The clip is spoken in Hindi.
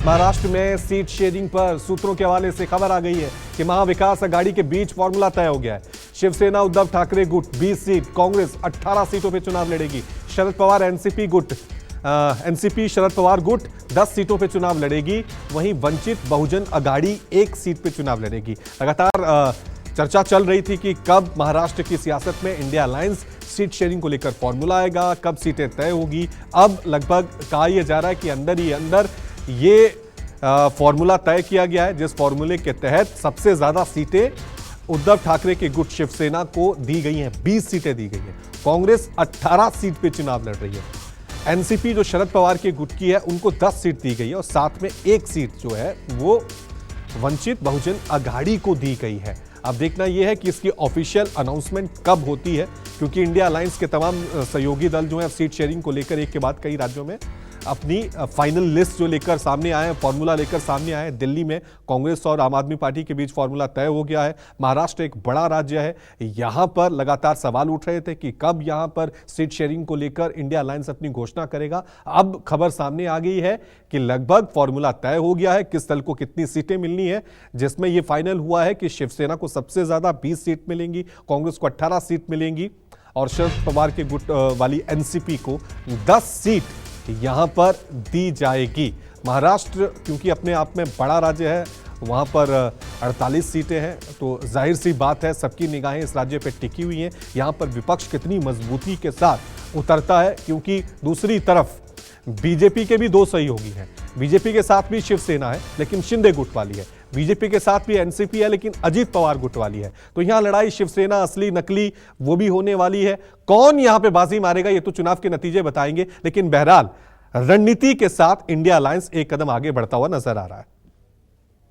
महाराष्ट्र में सीट शेयरिंग पर सूत्रों के हवाले से खबर आ गई है कि महाविकास अघाड़ी के बीच फॉर्मूला तय हो गया है। शिवसेना उद्धव ठाकरे गुट 20 सीट, कांग्रेस 18 सीटों पर चुनाव लड़ेगी। शरद पवार एनसीपी शरद पवार गुट 10 सीटों पर चुनाव लड़ेगी। वहीं वंचित बहुजन अघाड़ी 1 सीट पर चुनाव लड़ेगी। लगातार चर्चा चल रही थी कि कब महाराष्ट्र की सियासत में इंडिया अलायंस सीट शेयरिंग को लेकर फॉर्मूला आएगा, कब सीटें तय होगी। अब लगभग कहा यह जा रहा है कि अंदर ही अंदर ये फॉर्मूला तय किया गया है, जिस फॉर्मूले के तहत सबसे ज्यादा सीटें उद्धव ठाकरे के गुट शिवसेना को दी गई हैं। 20 सीटें दी गई हैं। कांग्रेस 18 सीट पे चुनाव लड़ रही है। एनसीपी जो शरद पवार के गुट की है उनको 10 सीट दी गई है और साथ में 1 सीट जो है वो वंचित बहुजन अघाड़ी को दी गई है। अब देखना यह है कि इसकी ऑफिशियल अनाउंसमेंट कब होती है, क्योंकि इंडिया अलायंस के तमाम सहयोगी दल जो है सीट शेयरिंग को लेकर एक के बाद कई राज्यों में अपनी फाइनल लिस्ट जो लेकर सामने आए हैं, फॉर्मूला लेकर सामने आए हैं। दिल्ली में कांग्रेस और आम आदमी पार्टी के बीच फॉर्मूला तय हो गया है। महाराष्ट्र एक बड़ा राज्य है, यहां पर लगातार सवाल उठ रहे थे कि कब यहां पर सीट शेयरिंग को लेकर इंडिया अलायंस अपनी घोषणा करेगा। अब खबर सामने आ गई है कि लगभग फॉर्मूला तय हो गया है, किस दल को कितनी सीटें मिलनी है, जिसमें यह फाइनल हुआ है कि शिवसेना को सबसे ज्यादा 20 सीट मिलेंगी, कांग्रेस को 18 सीट मिलेंगी और शरद पवार के गुट वाली एनसीपी को 10 सीट यहां पर दी जाएगी। महाराष्ट्र क्योंकि अपने आप में बड़ा राज्य है, वहां पर 48 सीटें हैं, तो जाहिर सी बात है सबकी निगाहें इस राज्य पर टिकी हुई हैं। यहां पर विपक्ष कितनी मजबूती के साथ उतरता है, क्योंकि दूसरी तरफ बीजेपी के भी 2 सहयोगी हैं। बीजेपी के साथ भी शिवसेना है लेकिन शिंदे गुट वाली है, बीजेपी के साथ भी एनसीपी है लेकिन अजीत पवार गुट वाली है। तो यहां लड़ाई शिवसेना असली नकली वो भी होने वाली है। कौन यहां पे बाजी मारेगा ये तो चुनाव के नतीजे बताएंगे, लेकिन बहरहाल रणनीति के साथ इंडिया अलायंस एक कदम आगे बढ़ता हुआ नजर आ रहा है।